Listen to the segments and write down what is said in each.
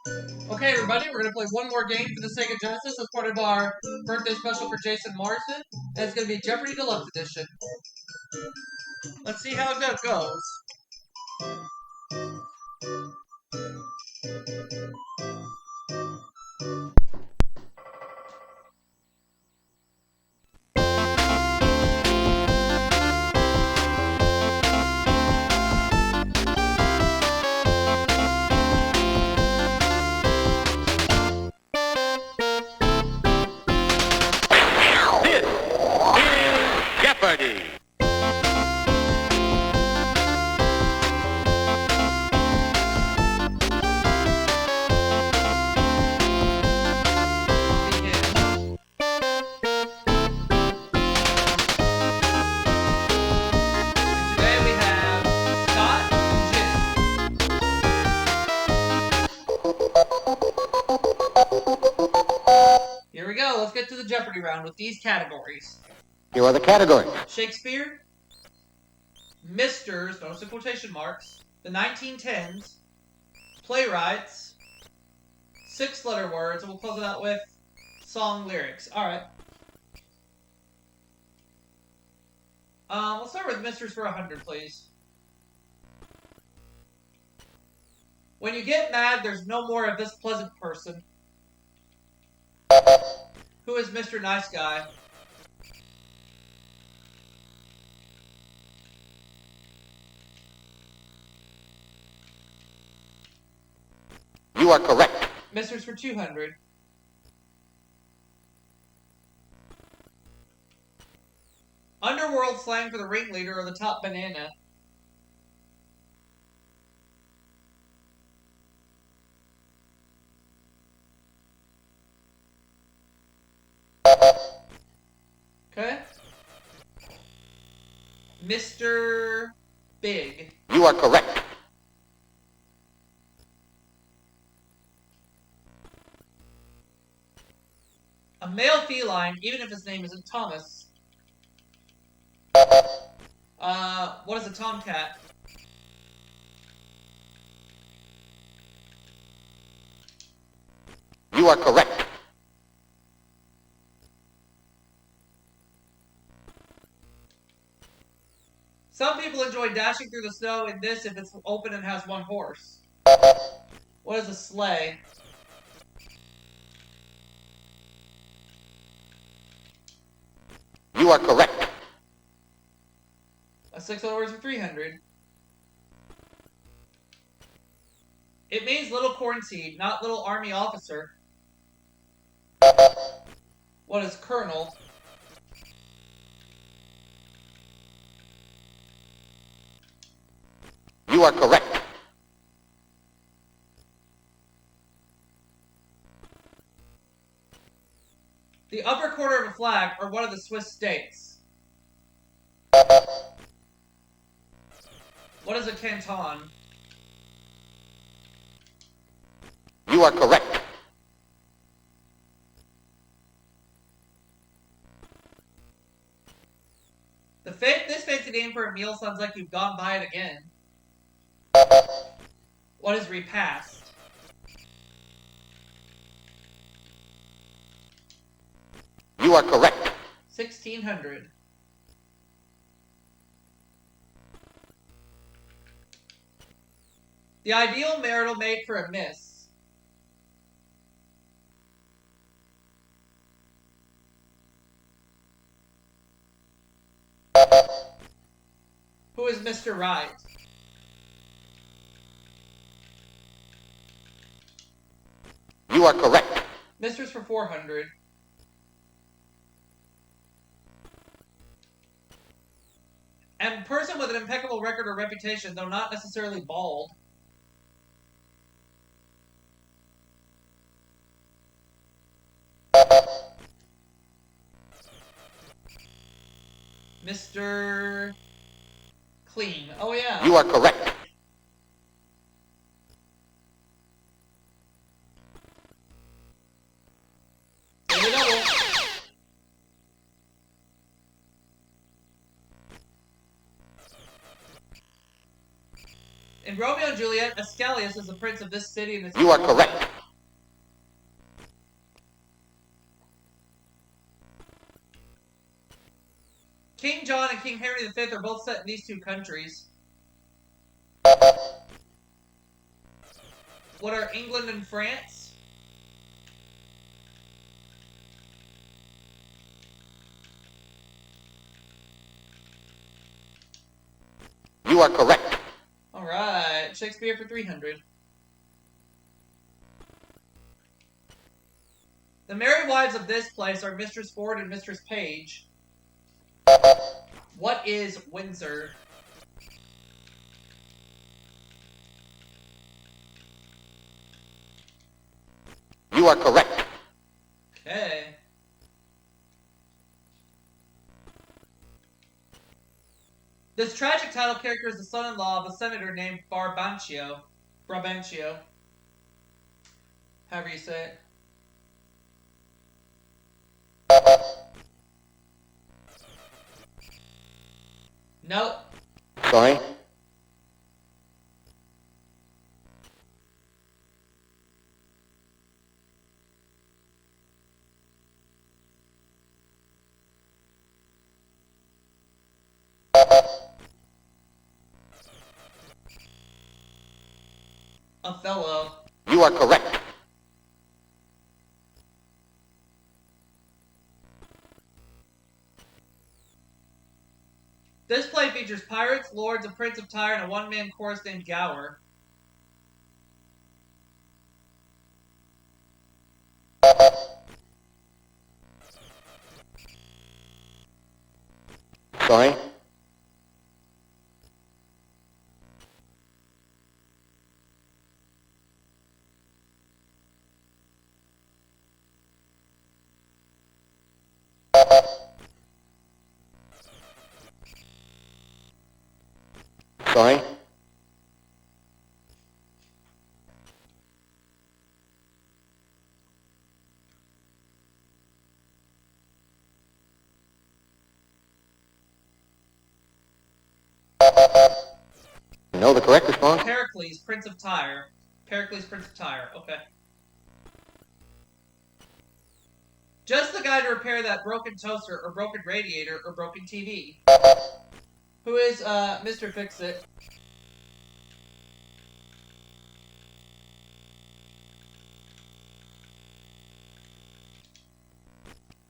Okay, everybody, we're going to play one more game for the Sega Genesis as part of our birthday special for Jason Marsden. And it's going to be Jeopardy Deluxe Edition. Let's see how it goes. This is Jeopardy! Begin. And today we have Scott and Jim. Here we go. Let's get to the Jeopardy round with these categories. Here are the categories. Shakespeare, Misters, notice the quotation marks, the 1910s, playwrights, 6-letter words, and we'll close it out with song lyrics. Alright. We'll start with Misters for 100, please. When you get mad, there's no more of this pleasant person. Who is Mr. Nice Guy? You are correct. Misters for 200. Underworld slang for the ringleader or the top banana. Okay. Mr. Big. You are correct. A male feline, even if his name isn't Thomas. What is a tomcat? You are correct. Some people enjoy dashing through the snow in this if it's open and has one horse. What is a sleigh? You are correct. A 6-letter word for 300. It means little corn seed, not little army officer. What is colonel? You are correct. The upper corner of a flag or one of the Swiss states. What is a canton? You are correct. This fancy name for a meal sounds like you've gone by it again. What is repast? You are correct. 1600. The ideal marital mate for a miss. Who is Mr. Right? You are correct. Mistress for 400. And person with an impeccable record or reputation, though not necessarily bald. Mr. Clean. Oh, yeah. You are correct. Daily double. In Romeo and Juliet, Ascanius is the prince of this city and its You are correct. King John and King Henry V are both set in these two countries. What are England and France? You are correct. Alright, Shakespeare for 300. The married wives of this place are Mistress Ford and Mistress Page. What is Windsor? You are correct. Okay. This tragic title character is the son-in-law of a senator named Brabantio. However you say it. Nope. Sorry. Othello. You are correct. This play features pirates, lords, a prince of Tyre, and a one-man chorus named Gower. Sorry. Sorry. Know the correct response? Pericles, Prince of Tyre. Pericles, Prince of Tyre. Okay. Just the guy to repair that broken toaster or broken radiator or broken TV. Who is Mr. Fix-It?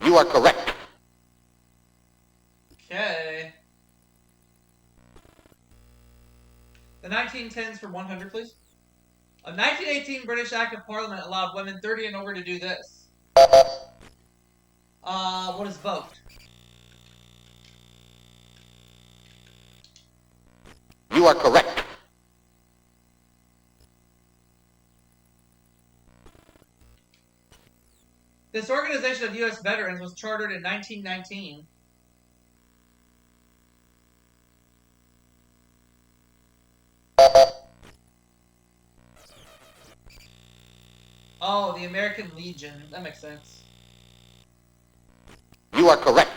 You are correct. Okay. The 1910s for 100, please. A 1918 British Act of Parliament allowed women 30 and over to do this. What is vote? You are correct. This organization of U.S. veterans was chartered in 1919. Oh, the American Legion. That makes sense. You are correct.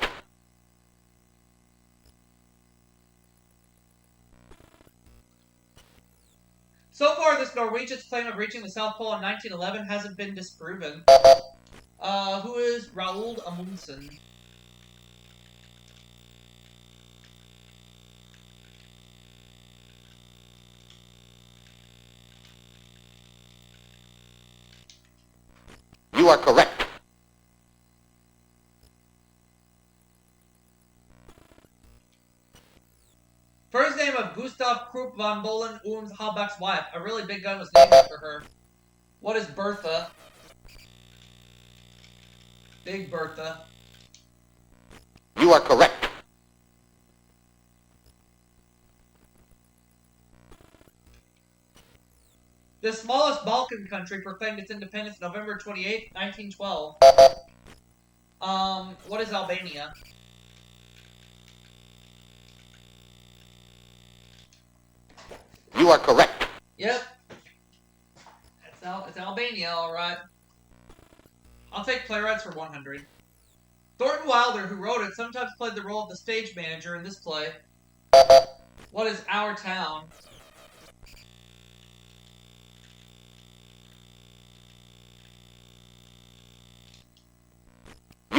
So far, this Norwegian's claim of reaching the South Pole in 1911 hasn't been disproven. Who is Raoul Amundsen? You are correct. First name of Gustav Krupp von Bohlen und Halbach's wife. A really big gun was named after her. What is Bertha? Big Bertha. You are correct. The smallest Balkan country proclaimed its independence November 28, 1912. What is Albania? You are correct. Yep. It's Albania, alright. I'll take playwrights for 100. Thornton Wilder, who wrote it, sometimes played the role of the stage manager in this play. What is Our Town?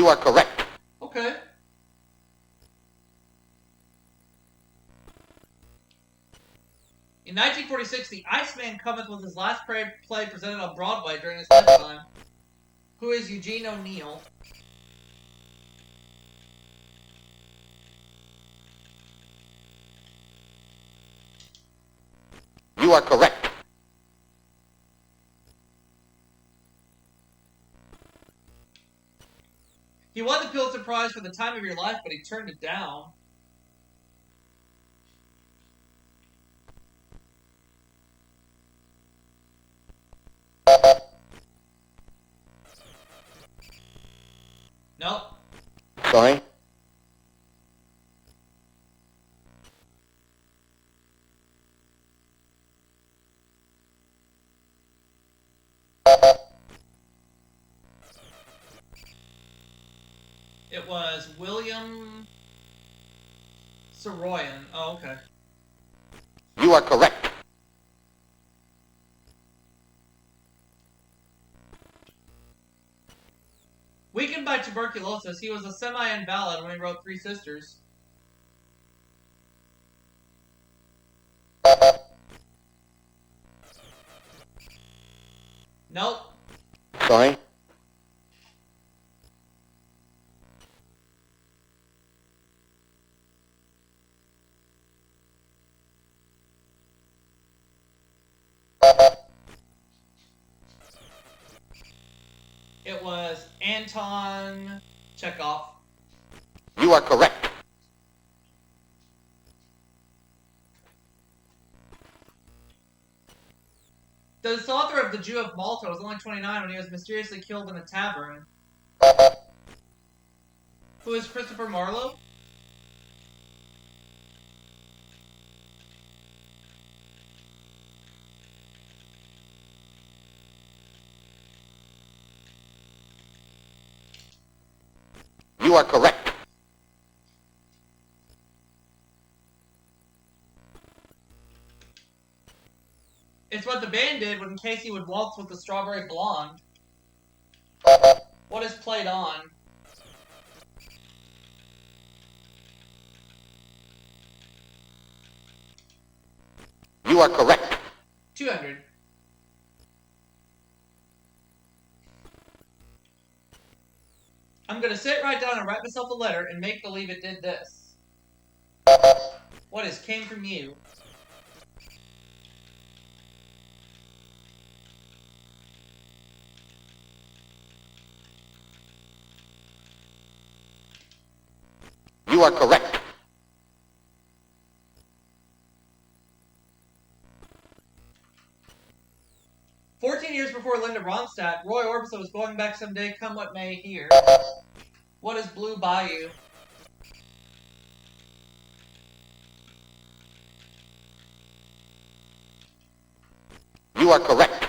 You are correct. Okay. In 1946, The Iceman cometh with his last play presented on Broadway during his lifetime. Who is Eugene O'Neill? You are correct. He won the Pulitzer Prize for The Time of Your Life, but he turned it down. Nope. Sorry. It was William Saroyan. Oh, okay. You are correct. Weakened by tuberculosis, he was a semi-invalid when he wrote Three Sisters. Nope. Sorry. It was Anton Chekhov. You are correct. The author of The Jew of Malta was only 29 when he was mysteriously killed in a tavern. Who is Christopher Marlowe? You are correct. It's what the band did when Casey would waltz with the Strawberry Blonde. What is played on? You are correct. 200. I'm gonna sit right down and write myself a letter and make believe it did this. What is came from you? You are correct. Years before Linda Ronstadt, Roy Orbison was going back someday, come what may here. What is Blue Bayou? You are correct.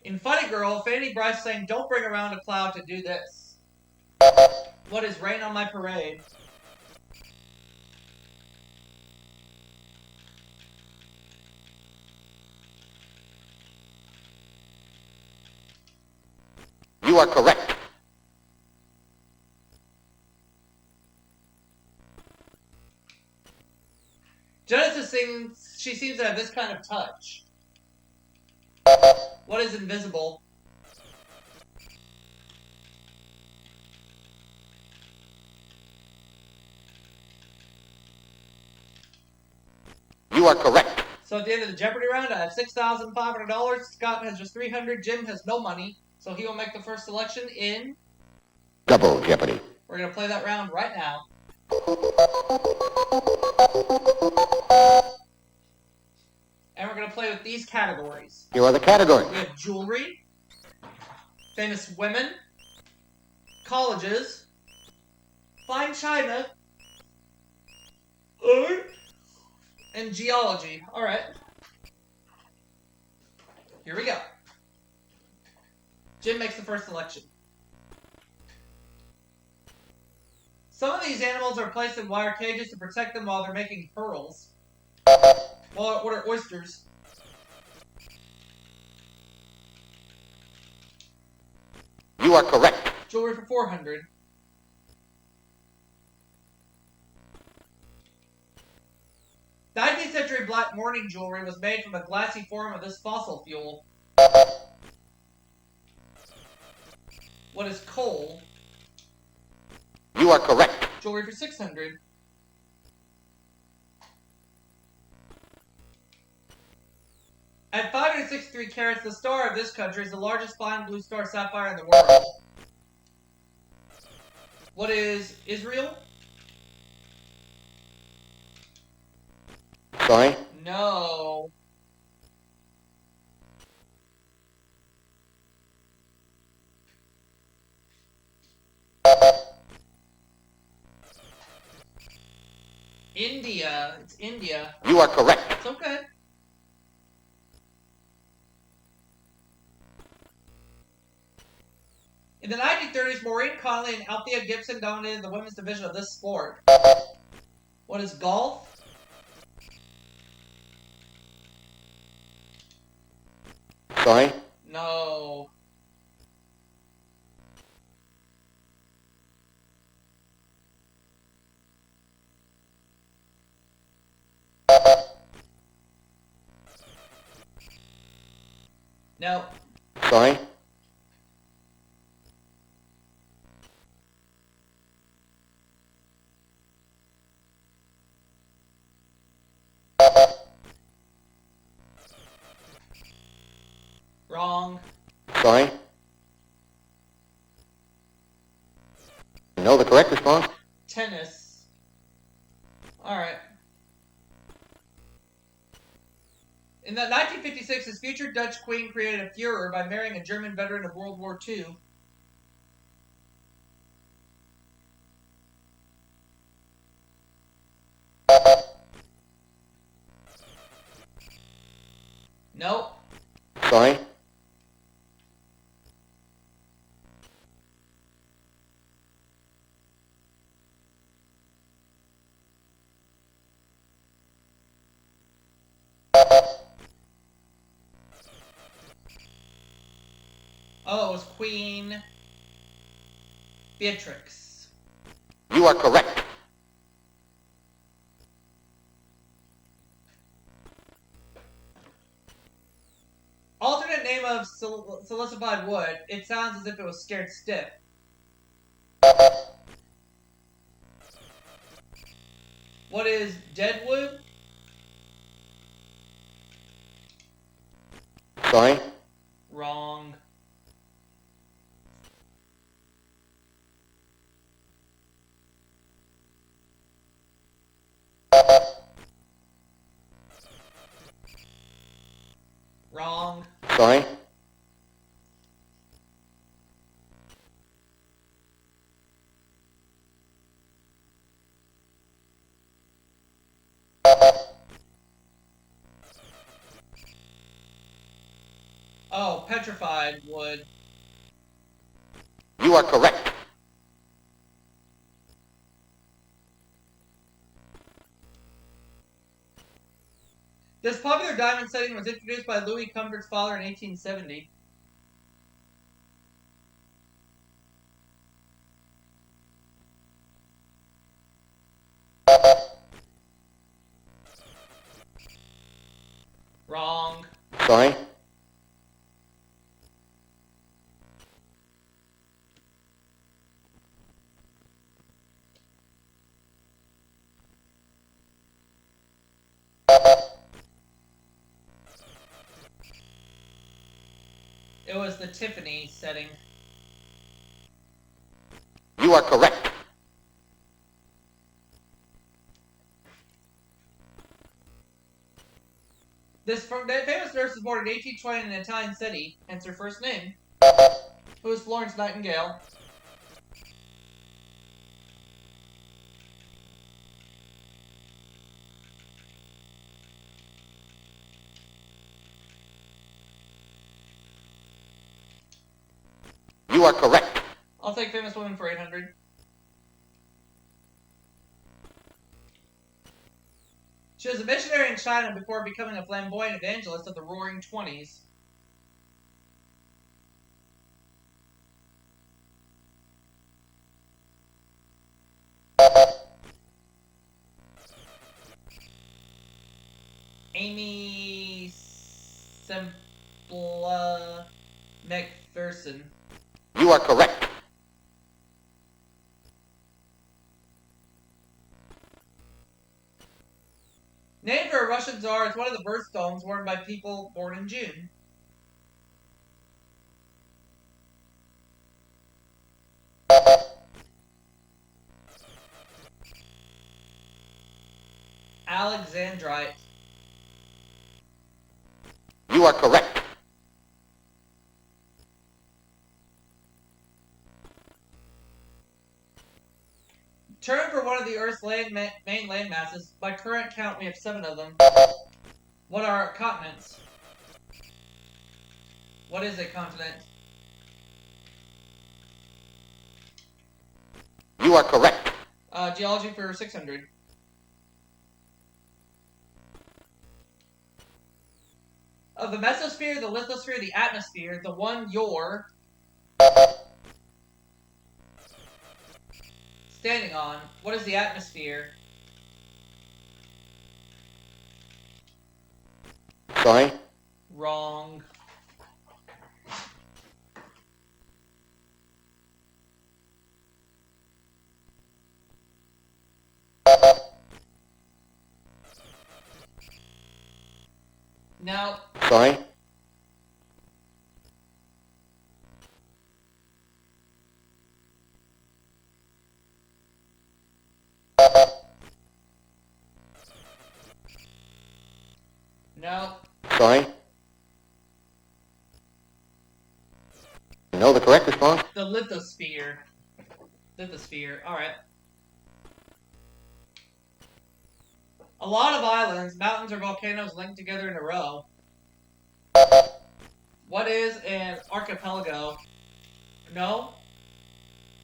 In Funny Girl, Fanny Bryce saying, don't bring around a cloud to do this. What is Rain on My Parade? You are correct. Genesis sings, she seems to have this kind of touch. What is invisible? You are correct. So at the end of the Jeopardy round, I have $6,500. Scott has just $300. Jim has no money, so he will make the first selection in Double Jeopardy. We're going to play that round right now. And we're going to play with these categories. Here are the categories. We have jewelry, famous women, colleges, fine china, art, and geology. All right. Here we go. Jim makes the first selection. Some of these animals are placed in wire cages to protect them while they're making pearls. Well, what are oysters? You are correct. Jewelry for 400. The 19th century black mourning jewelry was made from a glassy form of this fossil fuel. What is coal? You are correct. Jewelry for 600. At 563 carats, the star of this country is the largest fine blue star sapphire in the world. What is Israel? Sorry? No. India. It's India. You are correct. It's okay. In the 1930s, Maureen Connolly and Althea Gibson dominated the women's division of this sport. What is golf? Sorry? No. No. Sorry? Wrong. Sorry? Know the correct response? Tennis. Alright. In 1956, his future Dutch queen created a furor by marrying a German veteran of World War II. Nope. Sorry? Oh, it was Queen Beatrix. You are correct. Alternate name of silicified wood. It sounds as if it was scared stiff. What is deadwood? Sorry? Wrong. Wrong. Sorry? Oh, petrified wood. You are correct. This popular diamond setting was introduced by Louis Comfort's father in 1870. Wrong. Sorry? It was the Tiffany setting. You are correct. This famous nurse was born in 1820 in an Italian city, hence her first name. Who is Florence Nightingale? You are correct. I'll take famous woman for 800. She was a missionary in China before becoming a flamboyant evangelist of the Roaring Twenties. Amy Simpla McPherson. You are correct. Named for a Russian Tsar, it's one of the birthstones worn by people born in June. Alexandrite. You are correct. Term for one of the Earth's main land masses. By current count, we have 7 of them. What are continents? What is a continent? You are correct. Geology for 600. Of the mesosphere, the lithosphere, the atmosphere, the one you're standing on. What is the atmosphere? Sorry. Wrong. No. Sorry. No. Sorry. You know the correct response? The lithosphere. Lithosphere. Alright. A lot of islands, mountains, or volcanoes linked together in a row. What is an archipelago? No?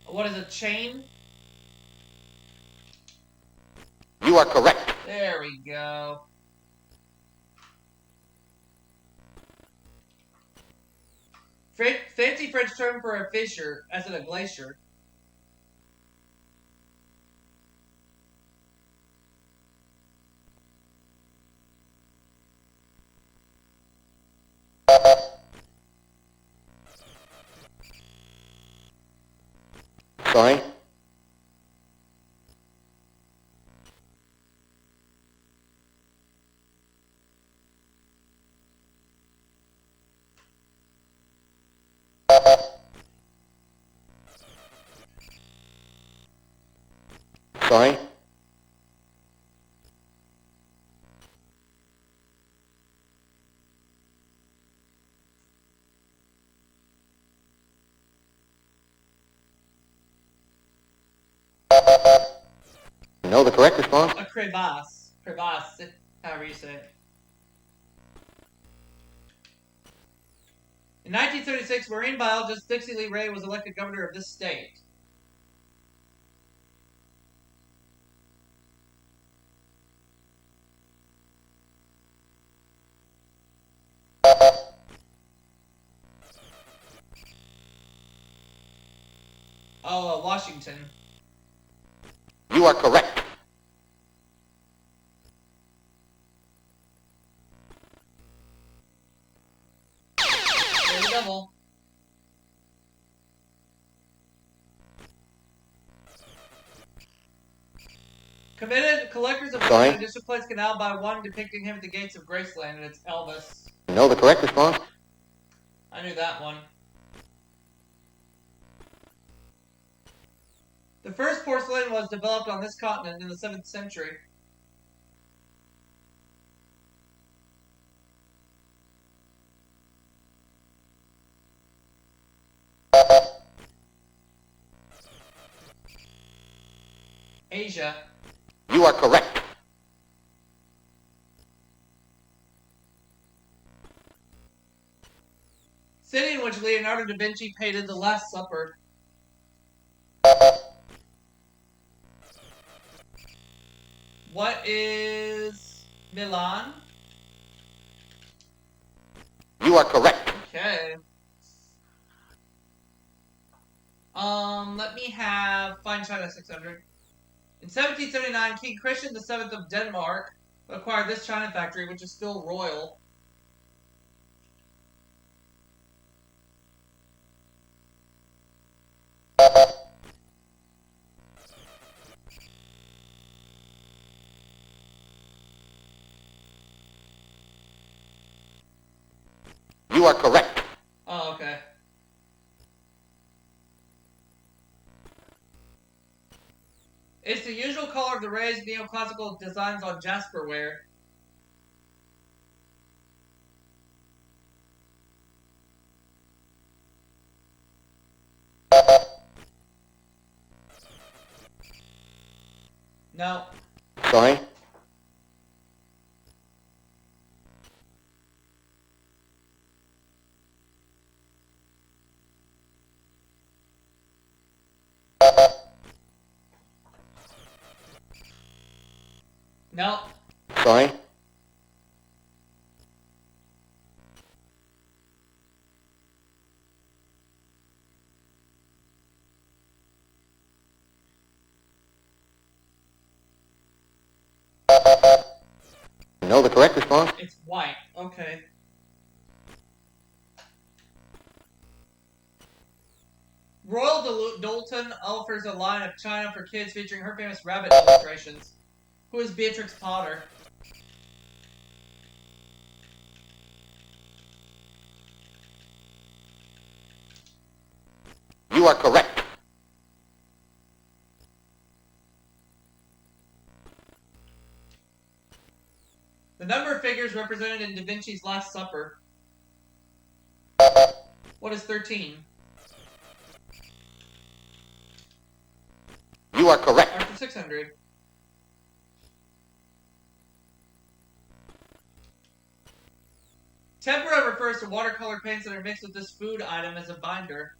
What is a chain? You are correct. There we go. Fancy French term for a fissure, as in a glacier. Sorry. Sorry. You know the correct response? A crevasse. Crevasse, however you say it. In 1936, marine biologist Dixie Lee Ray was elected governor of this state. Oh, Washington. You are correct. Double. Committed collectors of Sorry? Edition plates can now buy one depicting him at the gates of Graceland, and it's Elvis. You know the correct response? I knew that one. The first porcelain was developed on this continent in the 7th century. Asia. You are correct. City in which Leonardo da Vinci painted The Last Supper. What is Milan? You are correct. Okay. Let me have Fine China 600. In 1779, King Christian VII of Denmark Acquired this China factory, which is still royal. You are correct. Oh, okay. It's the usual color of the raised neoclassical designs on Jasperware. No. Sorry. No. Sorry. No, the correct response. It's white. Okay. Royal Dalton offers a line of china for kids featuring her famous rabbit illustrations. Who is Beatrix Potter? You are correct. The number of figures represented in Da Vinci's Last Supper. What is 13? You are correct. After 600. Tempera refers to watercolor paints that are mixed with this food item as a binder.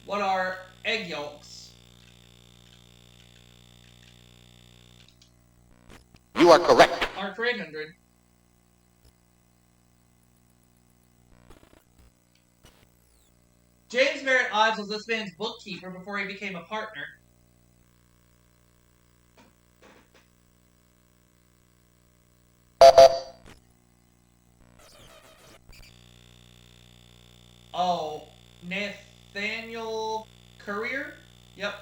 What are egg yolks? You are correct. Are for 800. James Merritt Ives was this man's bookkeeper before he became a partner. Oh, Nathaniel Courier? Yep.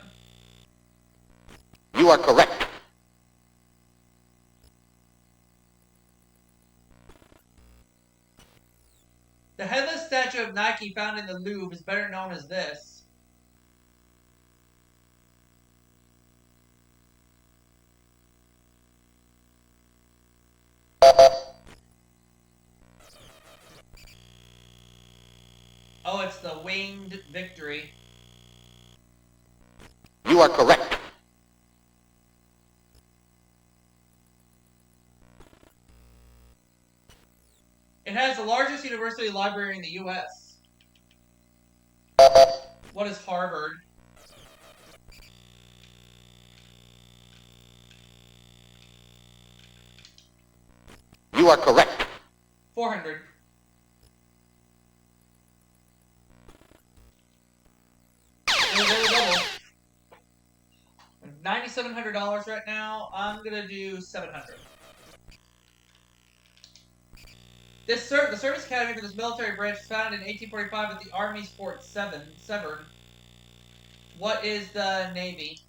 You are correct. The headless statue of Nike found in the Louvre is better known as this. Oh, it's the Winged Victory. You are correct. It has the largest university library in the U.S. What is Harvard? You are correct. 400. $9,700 right now. I'm gonna do 700. The service academy for this military branch was founded in 1845 at the Army's Fort Severn. What is the Navy?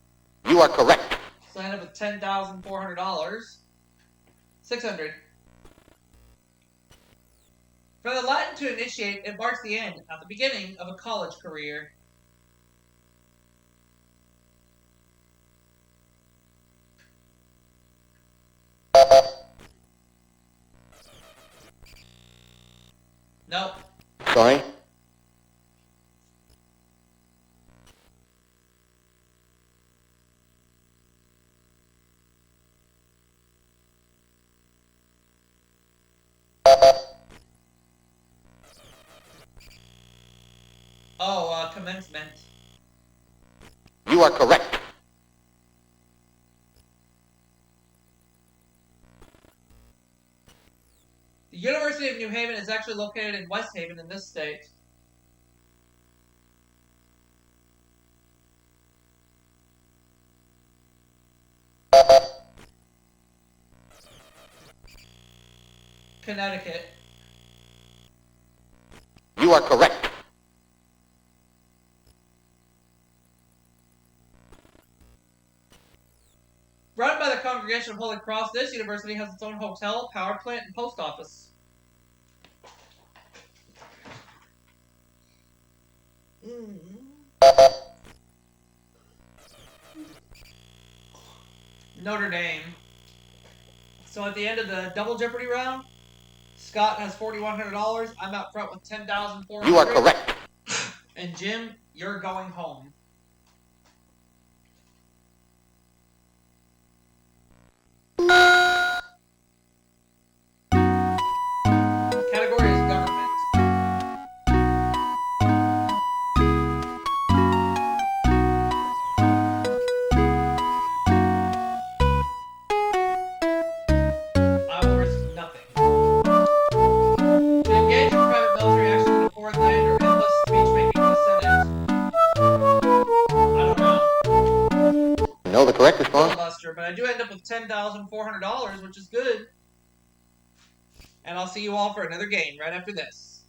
You are correct. So I end up with $10,400. 600. From the Latin to initiate, it marks the end, not the beginning, of a college career. Nope. Sorry. Oh, commencement. You are correct. The University of New Haven is actually located in West Haven in this state. Connecticut. You are correct. Run by the Congregation of Holy Cross, this university has its own hotel, power plant, and post office. Notre Dame. So at the end of the double Jeopardy round, Scott has $4,100. I'm out front with $10,400. You are correct. And Jim, you're going home. Category is government. I will risk nothing. To engage in private military action in a foreign land or endless speech making in the Senate. I don't know. Know the correct response? Filibuster, but I do end up with $10,400, which is good. And I'll see you all for another game right after this.